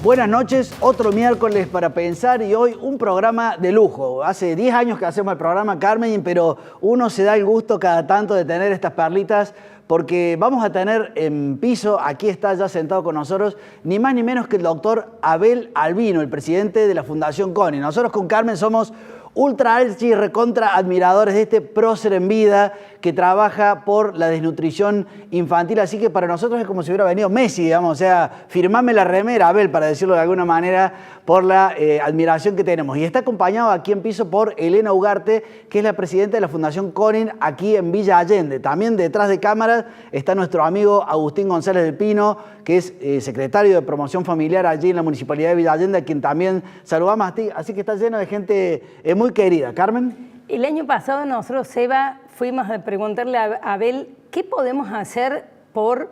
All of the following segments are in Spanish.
Buenas noches, otro miércoles para pensar y hoy un programa de lujo. Hace 10 años que hacemos el programa, Carmen, pero uno se da el gusto cada tanto de tener estas perlitas porque vamos a tener en piso, aquí está ya sentado con nosotros, ni más ni menos que el doctor Abel Albino, el presidente de la Fundación CONIN. Nosotros con Carmen somos ultra archi recontra admiradores de este prócer en vida que trabaja por la desnutrición infantil, así que para nosotros es como si hubiera venido Messi, digamos, o sea, firmame la remera, Abel, para decirlo de alguna manera, por la admiración que tenemos. Y está acompañado aquí en piso por Elena Ugarte, que es la presidenta de la Fundación CONIN aquí en Villa Allende. También detrás de cámaras está nuestro amigo Agustín González del Pino, que es secretario de Promoción Familiar allí en la Municipalidad de Villa Allende, a quien también saludamos, así que está lleno de gente muy querida. Carmen. El año pasado nosotros, Seba, fuimos a preguntarle a Abel qué podemos hacer por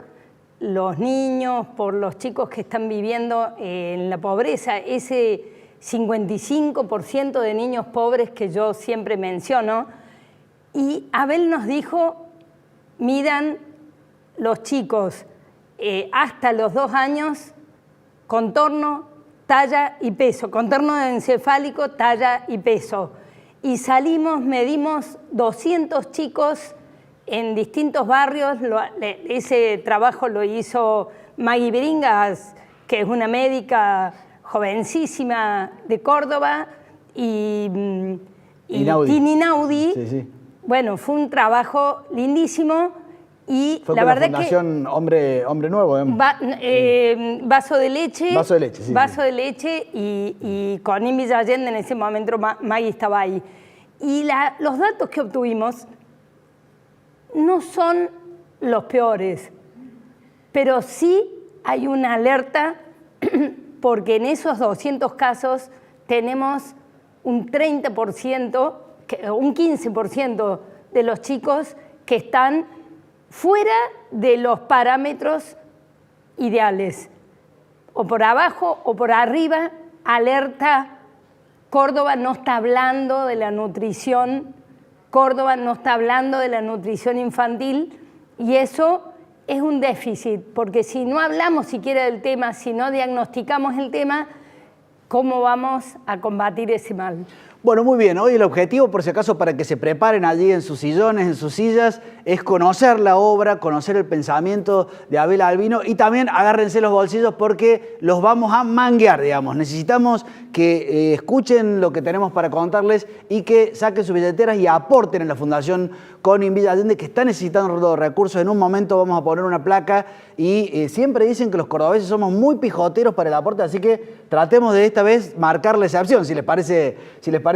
los niños, por los chicos que están viviendo en la pobreza, ese 55% de niños pobres que yo siempre menciono. Y Abel nos dijo, midan los chicos hasta los 2 años, contorno, talla y peso, contorno encefálico, talla y peso. Y salimos, medimos 200 chicos en distintos barrios. Ese trabajo lo hizo Maggie Bringas, que es una médica jovencísima de Córdoba, y Tini Naudi. Sí, sí. Bueno, fue un trabajo lindísimo. Y fue la con verdad la Fundación que Hombre Nuevo, Vaso de leche. Vaso de leche, sí. Vaso de leche y CONIN Villa Allende, en ese momento Maggie estaba ahí. Y los datos que obtuvimos no son los peores, pero sí hay una alerta porque en esos 200 casos tenemos un 30%, un 15% de los chicos que están fuera de los parámetros ideales, o por abajo o por arriba. Alerta, Córdoba no está hablando de la nutrición, Córdoba no está hablando de la nutrición infantil, y eso es un déficit, porque si no hablamos siquiera del tema, si no diagnosticamos el tema, ¿cómo vamos a combatir ese mal? Bueno, muy bien. Hoy el objetivo, por si acaso, para que se preparen allí en sus sillones, en sus sillas, es conocer la obra, conocer el pensamiento de Abel Albino y también agárrense los bolsillos porque los vamos a manguear, digamos. Necesitamos que escuchen lo que tenemos para contarles y que saquen sus billeteras y aporten en la Fundación CONIN Villa Allende, que está necesitando recursos. En un momento vamos a poner una placa y siempre dicen que los cordobeses somos muy pijoteros para el aporte, así que tratemos de esta vez marcar la excepción, si les parece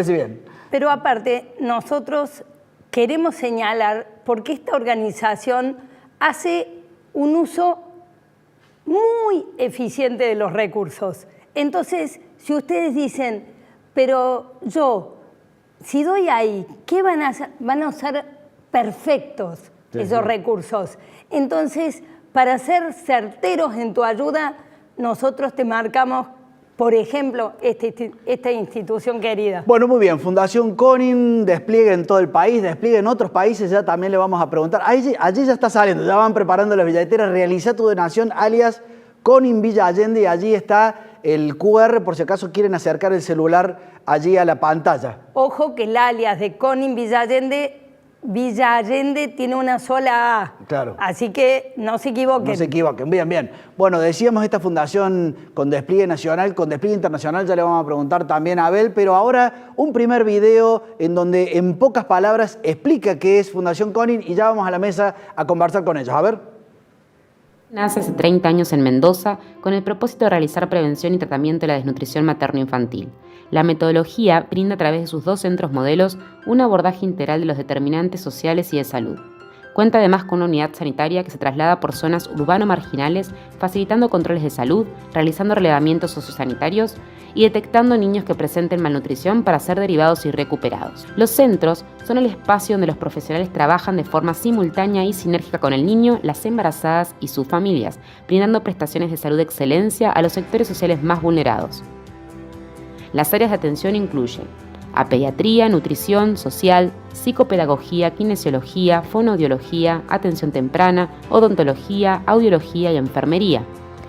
bien. Pero aparte, nosotros queremos señalar porque esta organización hace un uso muy eficiente de los recursos. Entonces, si ustedes dicen, pero si doy ahí, ¿qué van a hacer? Van a ser perfectos esos recursos. Entonces, para ser certeros en tu ayuda, nosotros te marcamos, por ejemplo, esta institución querida. Bueno, muy bien. Fundación CONIN despliegue en todo el país, despliegue en otros países, ya también le vamos a preguntar. Allí ya está saliendo, ya van preparando las billeteras. Realiza tu donación, alias CONIN Villa Allende, y allí está el QR, por si acaso quieren acercar el celular allí a la pantalla. Ojo que el alias de CONIN Villa Allende tiene una sola A. Claro. Así que no se equivoquen. No se equivoquen. Bien, bien. Bueno, decíamos esta fundación con despliegue nacional, con despliegue internacional, ya le vamos a preguntar también a Abel, pero ahora un primer video en donde en pocas palabras explica qué es Fundación CONIN y ya vamos a la mesa a conversar con ellos. A ver. Nace hace 30 años en Mendoza con el propósito de realizar prevención y tratamiento de la desnutrición materno-infantil. La metodología brinda a través de sus 2 centros modelos un abordaje integral de los determinantes sociales y de salud. Cuenta además con una unidad sanitaria que se traslada por zonas urbano-marginales, facilitando controles de salud, realizando relevamientos sociosanitarios y detectando niños que presenten malnutrición para ser derivados y recuperados. Los centros son el espacio donde los profesionales trabajan de forma simultánea y sinérgica con el niño, las embarazadas y sus familias, brindando prestaciones de salud de excelencia a los sectores sociales más vulnerados. Las áreas de atención incluyen a pediatría, nutrición, social, psicopedagogía, kinesiología, fonoaudiología, atención temprana, odontología, audiología y enfermería.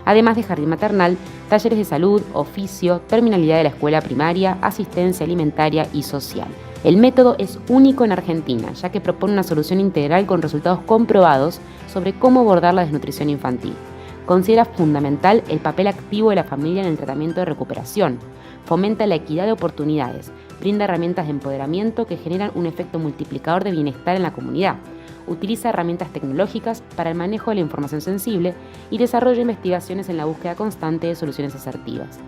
Además de jardín maternal, talleres de salud, oficio, terminalidad de la escuela primaria, asistencia alimentaria y social. El método es único en Argentina, ya que propone una solución integral con resultados comprobados sobre cómo abordar la desnutrición infantil. Considera fundamental el papel activo de la familia en el tratamiento de recuperación. Fomenta la equidad de oportunidades, brinda herramientas de empoderamiento que generan un efecto multiplicador de bienestar en la comunidad. Utiliza herramientas tecnológicas para el manejo de la información sensible y desarrolla investigaciones en la búsqueda constante de soluciones asertivas.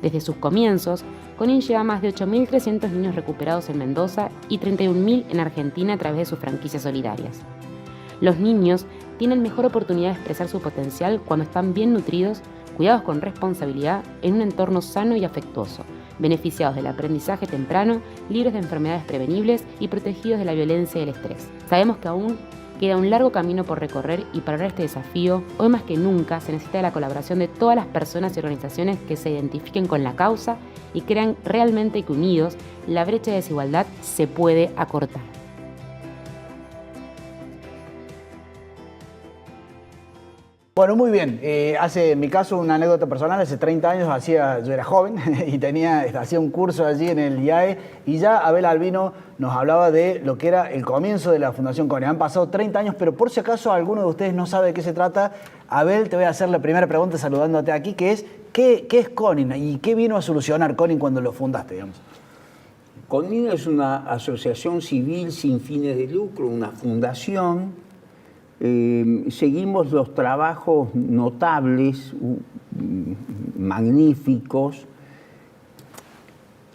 Desde sus comienzos, CONIN lleva más de 8.300 niños recuperados en Mendoza y 31.000 en Argentina a través de sus franquicias solidarias. Los niños tienen mejor oportunidad de expresar su potencial cuando están bien nutridos, cuidados con responsabilidad, en un entorno sano y afectuoso, beneficiados del aprendizaje temprano, libres de enfermedades prevenibles y protegidos de la violencia y el estrés. Sabemos que aún queda un largo camino por recorrer y para lograr este desafío, hoy más que nunca se necesita la colaboración de todas las personas y organizaciones que se identifiquen con la causa y crean realmente que unidos la brecha de desigualdad se puede acortar. Bueno, muy bien. En mi caso, una anécdota personal, hace 30 años yo era joven y hacía un curso allí en el IAE y ya Abel Albino nos hablaba de lo que era el comienzo de la Fundación CONIN. Han pasado 30 años, pero por si acaso alguno de ustedes no sabe de qué se trata, Abel, te voy a hacer la primera pregunta saludándote aquí, que es, ¿qué es CONIN y qué vino a solucionar CONIN cuando lo fundaste, digamos? CONIN es una asociación civil sin fines de lucro, una fundación. Seguimos los trabajos notables, magníficos,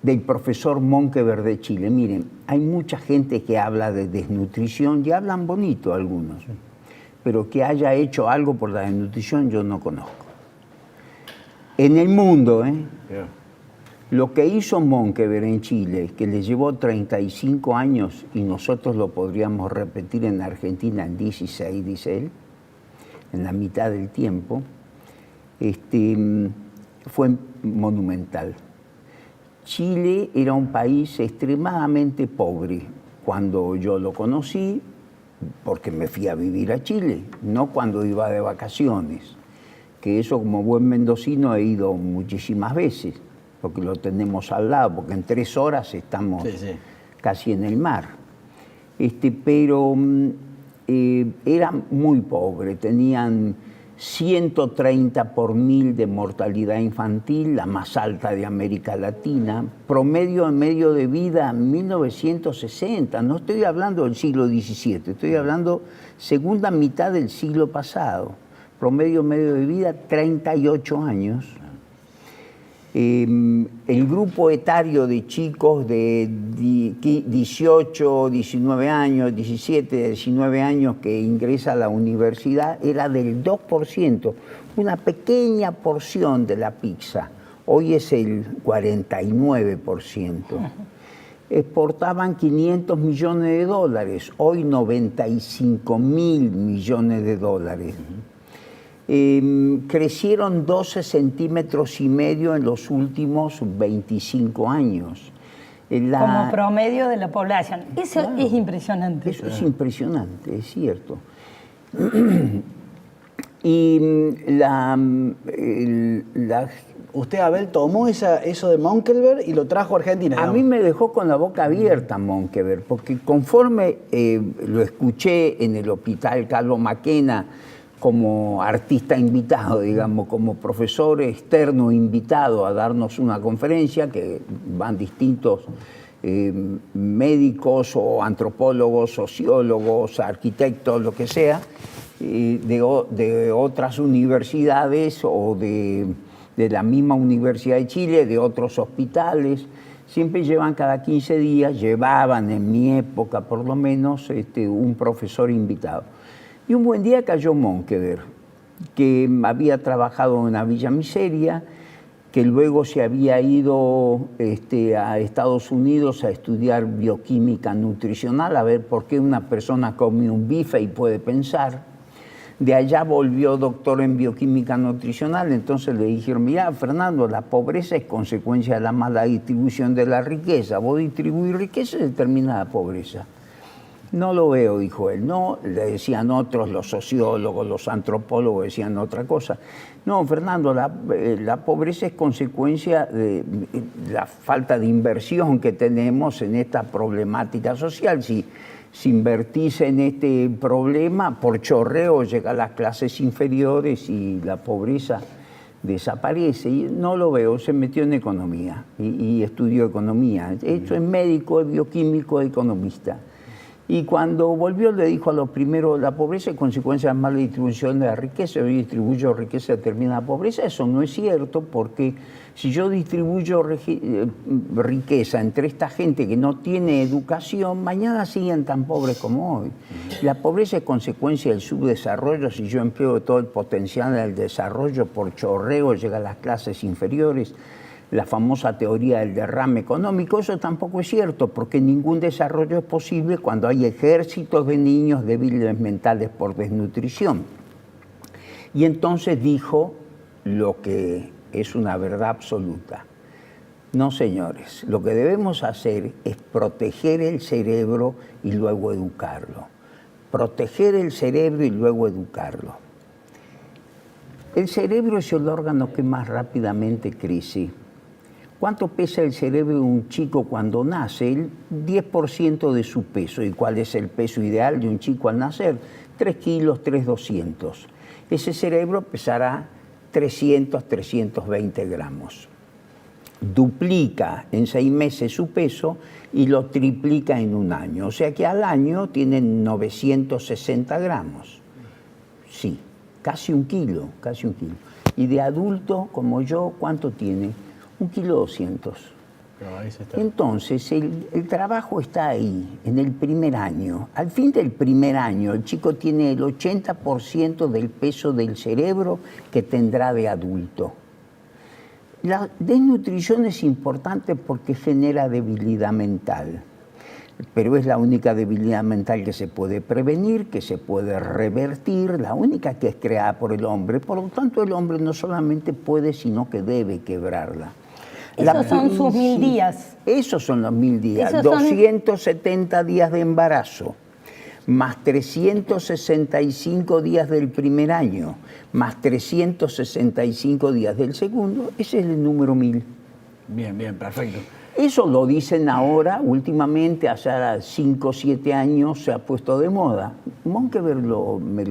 del profesor Monkeberg de Chile. Miren, hay mucha gente que habla de desnutrición y hablan bonito algunos, pero que haya hecho algo por la desnutrición yo no conozco. En el mundo, lo que hizo Monkeberg en Chile, que le llevó 35 años y nosotros lo podríamos repetir en Argentina en 16, dice él, en la mitad del tiempo, fue monumental. Chile era un país extremadamente pobre cuando yo lo conocí, porque me fui a vivir a Chile, no cuando iba de vacaciones, que eso como buen mendocino he ido muchísimas veces, porque lo tenemos al lado, porque en 3 horas estamos casi en el mar. Pero era muy pobre, tenían 130 por 1000 de mortalidad infantil, la más alta de América Latina, promedio en medio de vida 1960, no estoy hablando del siglo XVII, estoy hablando segunda mitad del siglo pasado, promedio medio de vida 38 años. El grupo etario de chicos de 18, 19 años, 17, 19 años que ingresa a la universidad era del 2%, una pequeña porción de la pizza. Hoy es el 49%. Exportaban 500 millones de dólares, hoy 95.000 millones de dólares. Crecieron 12 centímetros y medio en los últimos 25 años. Como promedio de la población. Eso es impresionante. Eso es impresionante, es cierto. Y Usted, Abel, tomó eso de Monkeberg y lo trajo a Argentina, ¿no? A mí me dejó con la boca abierta Monkeberg, porque conforme lo escuché en el Hospital Carlos Mackenna, como artista invitado, digamos, como profesor externo invitado a darnos una conferencia, que van distintos médicos o antropólogos, sociólogos, arquitectos, lo que sea, de otras universidades o de la misma Universidad de Chile, de otros hospitales. siempre llevan cada 15 días, llevaban en mi época por lo menos un profesor invitado. Y un buen día cayó Monkeberg, que había trabajado en una Villa Miseria, que luego se había ido a Estados Unidos a estudiar bioquímica nutricional, a ver por qué una persona come un bife y puede pensar. De allá volvió doctor en bioquímica nutricional, entonces le dijeron, mira, Fernando, la pobreza es consecuencia de la mala distribución de la riqueza. Vos distribuís riqueza y determina la pobreza. No lo veo, dijo él. No, le decían otros, los sociólogos, los antropólogos decían otra cosa. No, Fernando, la pobreza es consecuencia de la falta de inversión que tenemos en esta problemática social. Si invertís en este problema, por chorreo llega a las clases inferiores y la pobreza desaparece. Y no lo veo, se metió en economía y estudió economía. De hecho, es médico, es bioquímico, es economista. Y cuando volvió le dijo a los primeros, la pobreza es consecuencia de la mala distribución de la riqueza, yo distribuyo riqueza determina la pobreza. Eso no es cierto, porque si yo distribuyo riqueza entre esta gente que no tiene educación, mañana siguen tan pobres como hoy. La pobreza es consecuencia del subdesarrollo. Si yo empleo todo el potencial del desarrollo por chorreo, llega a las clases inferiores. La famosa teoría del derrame económico, eso tampoco es cierto, porque ningún desarrollo es posible cuando hay ejércitos de niños débiles mentales por desnutrición. Y entonces dijo lo que es una verdad absoluta. No, señores, lo que debemos hacer es proteger el cerebro y luego educarlo. Proteger el cerebro y luego educarlo. El cerebro es el órgano que más rápidamente crece. ¿Cuánto pesa el cerebro de un chico cuando nace? El 10% de su peso. ¿Y cuál es el peso ideal de un chico al nacer? 3 kilos, 3,200. Ese cerebro pesará 300, 320 gramos. Duplica en 6 meses su peso y lo triplica en un año. O sea que al año tienen 960 gramos. Sí, casi un kilo, casi un kilo. Y de adulto como yo, ¿cuánto tiene? 1,2 kilos. Entonces, el trabajo está ahí, en el primer año. Al fin del primer año, el chico tiene el 80% del peso del cerebro que tendrá de adulto. La desnutrición es importante porque genera debilidad mental, pero es la única debilidad mental que se puede prevenir, que se puede revertir, la única que es creada por el hombre. Por lo tanto, el hombre no solamente puede, sino que debe quebrarla. Esos son sus 1000 días. Esos son los 1000 días. 270 días de embarazo, más 365 días del primer año, más 365 días del segundo. Ese es el número 1000. Bien, bien, perfecto. Eso lo dicen ahora, últimamente, hace 5 o 7 años se ha puesto de moda. Monkeberg nos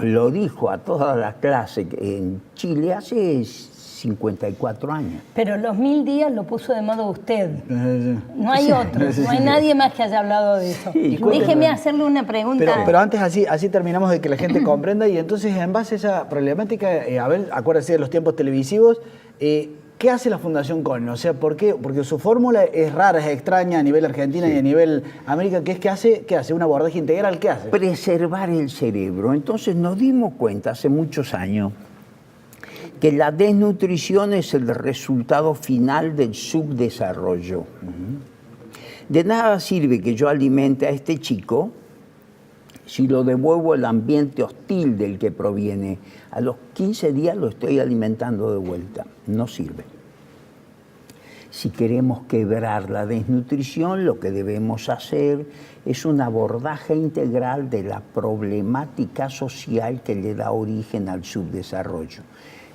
lo dijo a toda la clase en Chile hace 54 años. Pero los 1000 días lo puso de moda usted. No hay otro, no hay nadie más que haya hablado de eso. Sí, déjeme hacerle una pregunta. Pero antes así terminamos de que la gente comprenda, y entonces en base a esa problemática, Abel, acuérdese de los tiempos televisivos, ¿qué hace la Fundación Collin? O sea, ¿por qué? Porque su fórmula es rara, es extraña a nivel Argentina y a nivel América. ¿Qué hace? ¿Un abordaje integral? ¿Qué hace? Preservar el cerebro. Entonces nos dimos cuenta hace muchos años que la desnutrición es el resultado final del subdesarrollo. De nada sirve que yo alimente a este chico si lo devuelvo al ambiente hostil del que proviene. A los 15 días lo estoy alimentando de vuelta. No sirve. Si queremos quebrar la desnutrición, lo que debemos hacer es un abordaje integral de la problemática social que le da origen al subdesarrollo.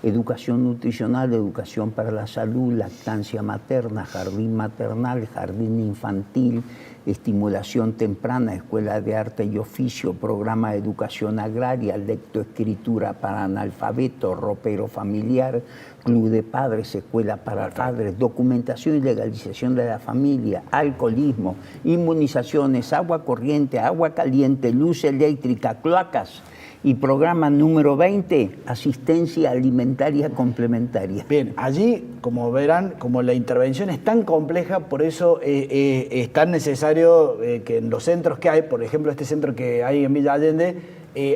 Educación nutricional, educación para la salud, lactancia materna, jardín maternal, jardín infantil, estimulación temprana, escuela de arte y oficio, programa de educación agraria, lectoescritura para analfabetos, ropero familiar, club de padres, escuela para padres, documentación y legalización de la familia, alcoholismo, inmunizaciones, agua corriente, agua caliente, luz eléctrica, cloacas Y programa número 20, asistencia alimentaria complementaria. Bien, allí, como verán, como la intervención es tan compleja, por eso es tan necesario que en los centros que hay, por ejemplo, este centro que hay en Villa Allende,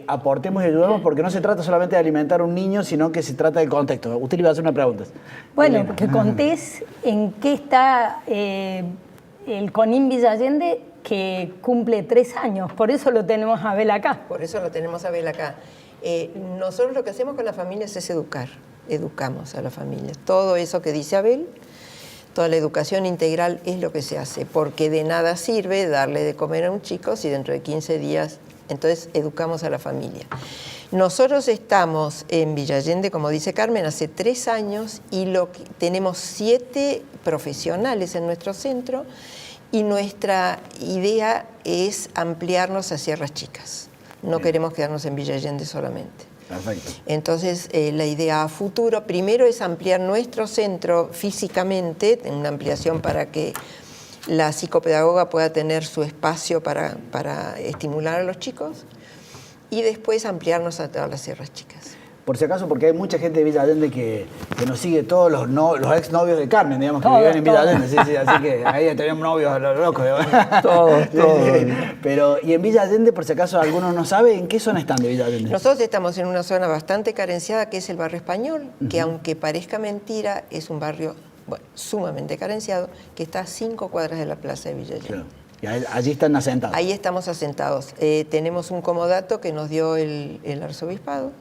aportemos y ayudemos, porque no se trata solamente de alimentar a un niño, sino que se trata del contexto. Usted le iba a hacer una pregunta. Bueno, que contés en qué está el CONIN Villa Allende, que cumple 3 años, por eso lo tenemos a Abel acá. Por eso lo tenemos a Abel acá. Nosotros lo que hacemos con las familias es educar, educamos a las familias. Todo eso que dice Abel, toda la educación integral es lo que se hace, porque de nada sirve darle de comer a un chico si dentro de 15 días, entonces educamos a la familia. Nosotros estamos en Villa Allende, como dice Carmen, hace 3 años y tenemos 7 profesionales en nuestro centro. Y nuestra idea es ampliarnos a Sierras Chicas. No Bien. queremos quedarnos en Villa Allende solamente. Perfecto. Entonces, la idea a futuro, primero es ampliar nuestro centro físicamente, una ampliación para que la psicopedagoga pueda tener su espacio para estimular a los chicos, y después ampliarnos a todas las Sierras Chicas. Por si acaso, porque hay mucha gente de Villa Allende que nos sigue, todos los exnovios de Carmen, digamos, que viven en Villa Allende, sí, así que ahí tenemos novios a lo loco. Todos. Pero, y en Villa Allende, por si acaso alguno no sabe, ¿en qué zona están de Villa Allende? Nosotros estamos en una zona bastante carenciada, que es el barrio Español, que aunque parezca mentira, es un barrio sumamente carenciado, que está a 5 cuadras de la plaza de Villa Allende. Claro. Y allí están asentados. Ahí estamos asentados. Tenemos un comodato que nos dio el arzobispado.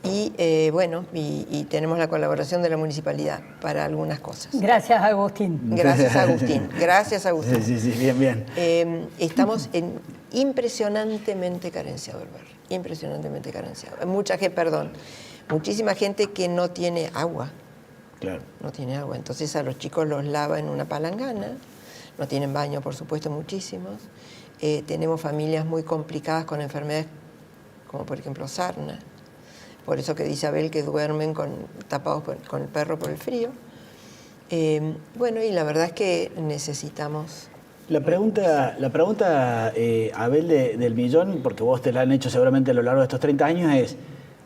Y y tenemos la colaboración de la municipalidad para algunas cosas. Gracias, Agustín. Gracias, Agustín. Gracias, Agustín. Sí, bien. Estamos impresionantemente carenciado el barrio. Impresionantemente carenciado. Muchísima gente que no tiene agua. Claro. No tiene agua. Entonces a los chicos los lava en una palangana. No tienen baño, por supuesto, muchísimos. Tenemos familias muy complicadas con enfermedades como, por ejemplo, sarna. Por eso que dice Abel que duermen tapados con el perro por el frío. Y la verdad es que necesitamos... La pregunta Abel, del millón, porque vos te la han hecho seguramente a lo largo de estos 30 años, es,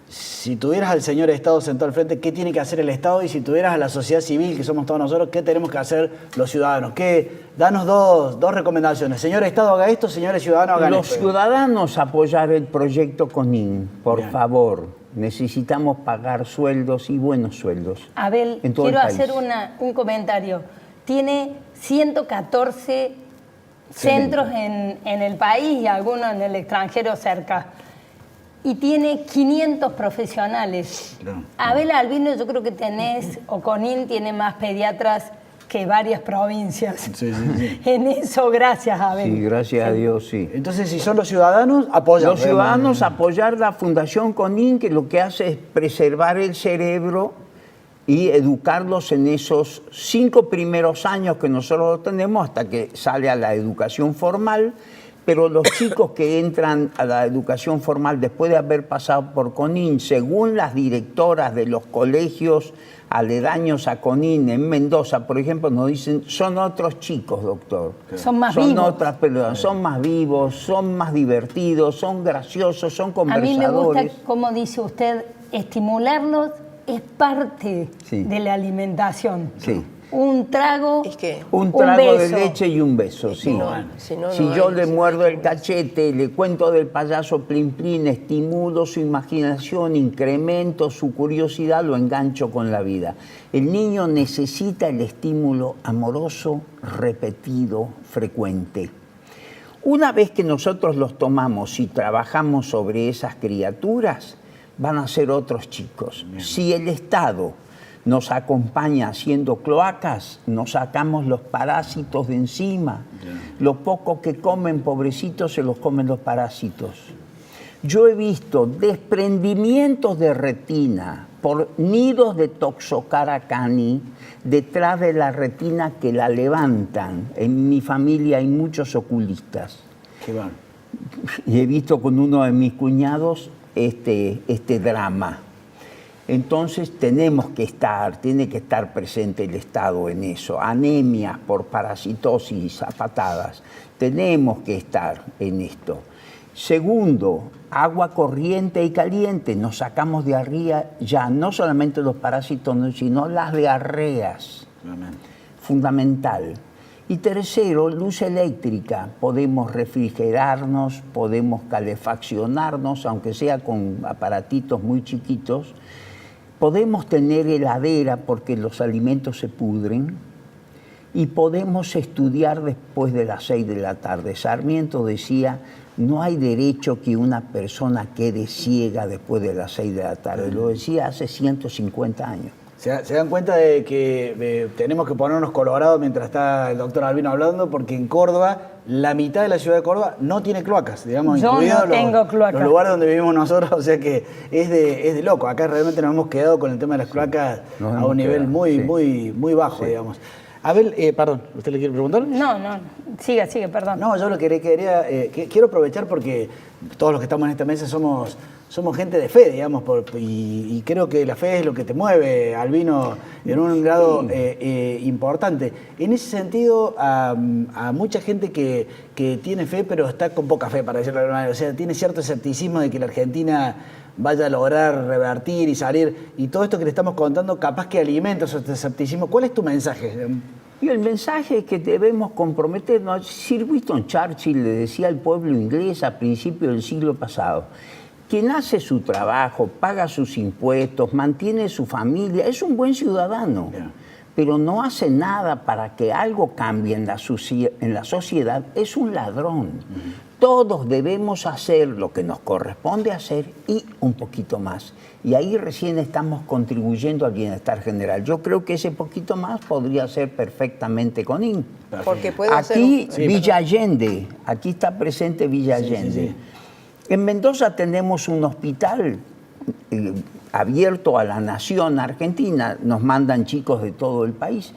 si tuvieras al señor Estado sentado al frente, ¿qué tiene que hacer el Estado? Y si tuvieras a la sociedad civil, que somos todos nosotros, ¿qué tenemos que hacer los ciudadanos? Danos dos recomendaciones. Señor Estado, haga esto, señores ciudadanos, hagan esto. Los ciudadanos apoyar el proyecto CONIN, por favor. Necesitamos pagar sueldos y buenos sueldos. Abel, en todo quiero el país. hacer un comentario. Tiene 114 centros en el país y algunos en el extranjero cerca. Y tiene 500 profesionales. Claro. Abel Albino, yo creo que CONIN tiene más pediatras que varias provincias. Sí. En eso, gracias, Abel. Sí, gracias a Dios, sí. Entonces, si son los ciudadanos, apoyan. Los ciudadanos apoyar la Fundación CONIN, que lo que hace es preservar el cerebro y educarlos en esos 5 primeros años que nosotros lo tenemos hasta que sale a la educación formal. Pero los chicos que entran a la educación formal después de haber pasado por CONIN, según las directoras de los colegios aledaños a CONIN en Mendoza, por ejemplo, nos dicen, son otros chicos, doctor. Son más vivos. Son otras personas, son más vivos, son más divertidos, son graciosos, son conversadores. A mí me gusta, como dice usted, estimularlos es parte de la alimentación. Sí. Un trago, un trago beso. de leche y un beso, sí. Si yo le muerdo el cachete, le cuento del payaso Plin Plin, estimulo su imaginación, incremento su curiosidad, lo engancho con la vida. El niño necesita el estímulo amoroso, repetido, frecuente. Una vez que nosotros los tomamos y trabajamos sobre esas criaturas, van a ser otros chicos. Si el Estado nos acompaña haciendo cloacas, nos sacamos los parásitos de encima. Lo poco que comen, pobrecitos, se los comen los parásitos. Yo he visto desprendimientos de retina por nidos de Toxocara cani detrás de la retina que la levantan. En mi familia hay muchos oculistas. Qué bueno. Y he visto con uno de mis cuñados este drama. Entonces tenemos que tiene que estar presente el Estado en eso. Anemias por parasitosis a patadas. Tenemos que estar en esto. Segundo, agua corriente y caliente. Nos sacamos de arriba ya no solamente los parásitos, sino las diarreas. Fundamental. Y tercero, luz eléctrica. Podemos refrigerarnos, podemos calefaccionarnos, aunque sea con aparatitos muy chiquitos. Podemos tener heladera porque los alimentos se pudren. Y podemos estudiar después de las 6 de la tarde. Sarmiento decía, no hay derecho que una persona quede ciega después de las 6 de la tarde. Lo decía hace 150 años. Se dan cuenta de que tenemos que ponernos colorados mientras está el doctor Albino hablando, porque en Córdoba, la mitad de la ciudad de Córdoba no tiene cloacas, digamos, yo no tengo cloacas. Los lugares donde vivimos nosotros, o sea que es de loco. Acá realmente nos hemos quedado con el tema de las cloacas a un nivel muy bajo, digamos. Abel, perdón, ¿usted le quiere preguntar? No, siga, perdón. No, yo lo que quería, quiero aprovechar porque todos los que estamos en esta mesa somos gente de fe, digamos, y creo que la fe es lo que te mueve, Albino, en un grado importante. En ese sentido, a mucha gente que tiene fe, pero está con poca fe, para decirlo de alguna manera, o sea, tiene cierto escepticismo de que la Argentina vaya a lograr revertir y salir, y todo esto que le estamos contando capaz que alimenta ese escepticismo. ¿Cuál es tu mensaje? Y el mensaje es que debemos comprometernos. Sir Winston Churchill le decía al pueblo inglés a principios del siglo pasado: quien hace su trabajo, paga sus impuestos, mantiene su familia, es un buen ciudadano, pero no hace nada para que algo cambie en la sociedad, es un ladrón. Todos debemos hacer lo que nos corresponde hacer y un poquito más. Y ahí recién estamos contribuyendo al bienestar general. Yo creo que ese poquito más podría ser perfectamente Conin. Porque puede aquí ser Villa Allende, aquí está presente Villa Allende. Sí. En Mendoza tenemos un hospital abierto a la nación argentina. Nos mandan chicos de todo el país.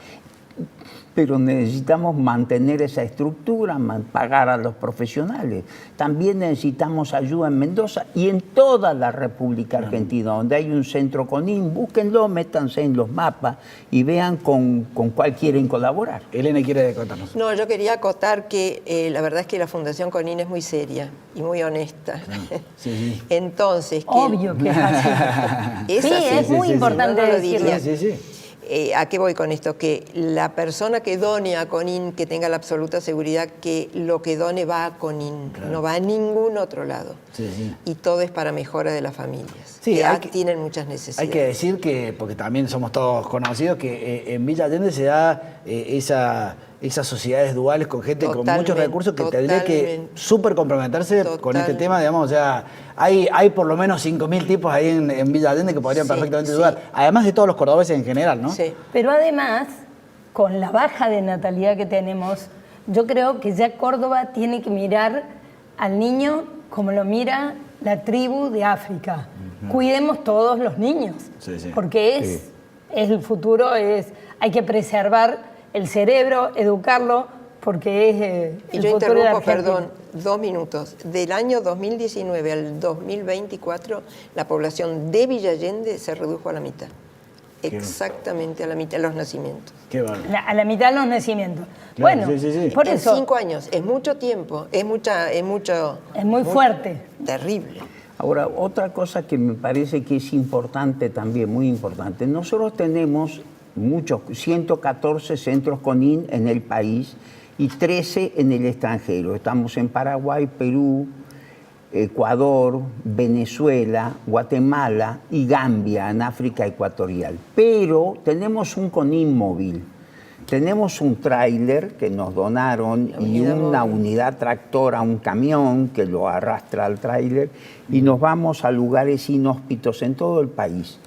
Pero necesitamos mantener esa estructura, pagar a los profesionales. También necesitamos ayuda en Mendoza y en toda la República Argentina, donde hay un centro CONIN, búsquenlo, métanse en los mapas y vean con cuál quieren colaborar. Elena quiere contarnos. No, yo quería acotar que la verdad es que la Fundación CONIN es muy seria y muy honesta. Sí. Entonces... Obvio que es así. Es muy importante decirlo. Sí. ¿A qué voy con esto? Que la persona que done a CONIN, que tenga la absoluta seguridad que lo que done va a CONIN, no va a ningún otro lado. Y todo es para mejora de las familias, que tienen muchas necesidades. Hay que decir que, porque también somos todos conocidos, que en Villa Allende se da esas sociedades duales con gente con muchos recursos que tendría que súper comprometerse con este tema, digamos, o sea, hay por lo menos 5.000 tipos ahí en Villa Allende que podrían perfectamente ayudar, además de todos los cordobeses en general, ¿no? Sí. Pero además, con la baja de natalidad que tenemos, yo creo que ya Córdoba tiene que mirar al niño como lo mira la tribu de África. Cuidemos todos los niños, porque es el futuro, hay que preservar el cerebro, educarlo, porque es el futuro de la Argentina. Perdón, 2 minutos. Del año 2019 al 2024, la población de Villa Allende se redujo a la mitad. Exactamente a la mitad de los nacimientos. Qué bueno. A la mitad de los nacimientos. Claro, bueno, sí. por eso. En 5 años, es mucho tiempo, es muy fuerte. Terrible. Ahora, otra cosa que me parece que es importante también, muy importante. Nosotros tenemos 114 centros CONIN en el país y 13 en el extranjero. Estamos en Paraguay, Perú, Ecuador, Venezuela, Guatemala y Gambia, en África Ecuatorial. Pero tenemos un CONIN móvil. Tenemos un tráiler que nos donaron y una unidad tractora, un camión que lo arrastra al tráiler y nos vamos a lugares inhóspitos en todo el país.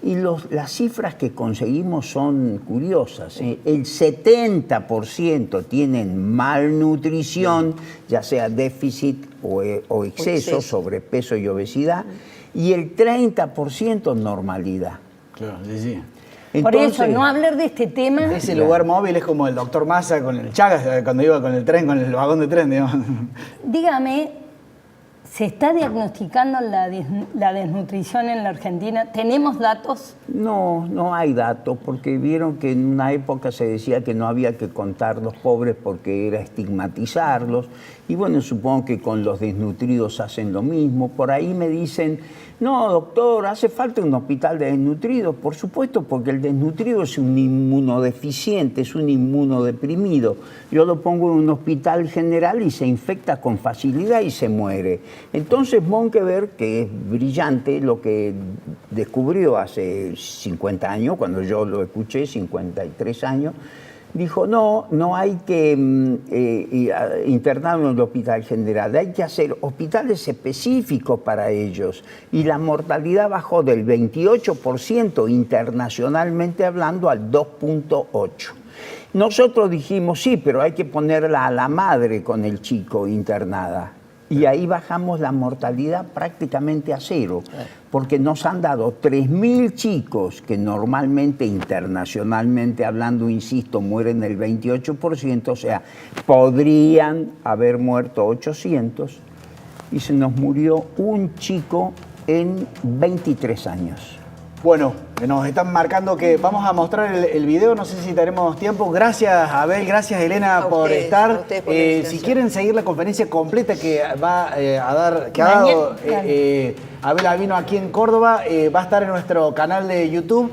Y las cifras que conseguimos son curiosas. El 70% tienen malnutrición, ya sea déficit o exceso, sobrepeso y obesidad, y el 30% normalidad. Claro, sí. Entonces, por eso, no hablar de este tema... Ese lugar móvil es como el doctor Massa con el Chagas, cuando iba con el tren, con el vagón de tren, digamos. Dígame, ¿Se está diagnosticando la desnutrición en la Argentina? ¿Tenemos datos? No, no hay datos, porque vieron que en una época se decía que no había que contar los pobres porque era estigmatizarlos. Y bueno, supongo que con los desnutridos hacen lo mismo. Por ahí me dicen, no, doctor, hace falta un hospital de desnutridos. Por supuesto, porque el desnutrido es un inmunodeficiente, es un inmunodeprimido. Yo lo pongo en un hospital general y se infecta con facilidad y se muere. Entonces Monkeberg, que es brillante, lo que descubrió hace 50 años, cuando yo lo escuché, 53 años, dijo, no hay que internarlo en el hospital general, hay que hacer hospitales específicos para ellos. Y la mortalidad bajó del 28% internacionalmente hablando al 2.8%. Nosotros dijimos, sí, pero hay que ponerla a la madre con el chico internada. Y ahí bajamos la mortalidad prácticamente a cero, porque nos han dado 3.000 chicos que normalmente, internacionalmente hablando, insisto, mueren el 28%, o sea, podrían haber muerto 800, y se nos murió un chico en 23 años. Bueno, nos están marcando que vamos a mostrar el video, no sé si tenemos tiempo. Gracias, Abel, gracias, Elena, por estar. A ustedes por la invitación. Si quieren seguir la conferencia completa que va a dar, que ha dado Abel Albino aquí en Córdoba, va a estar en nuestro canal de YouTube.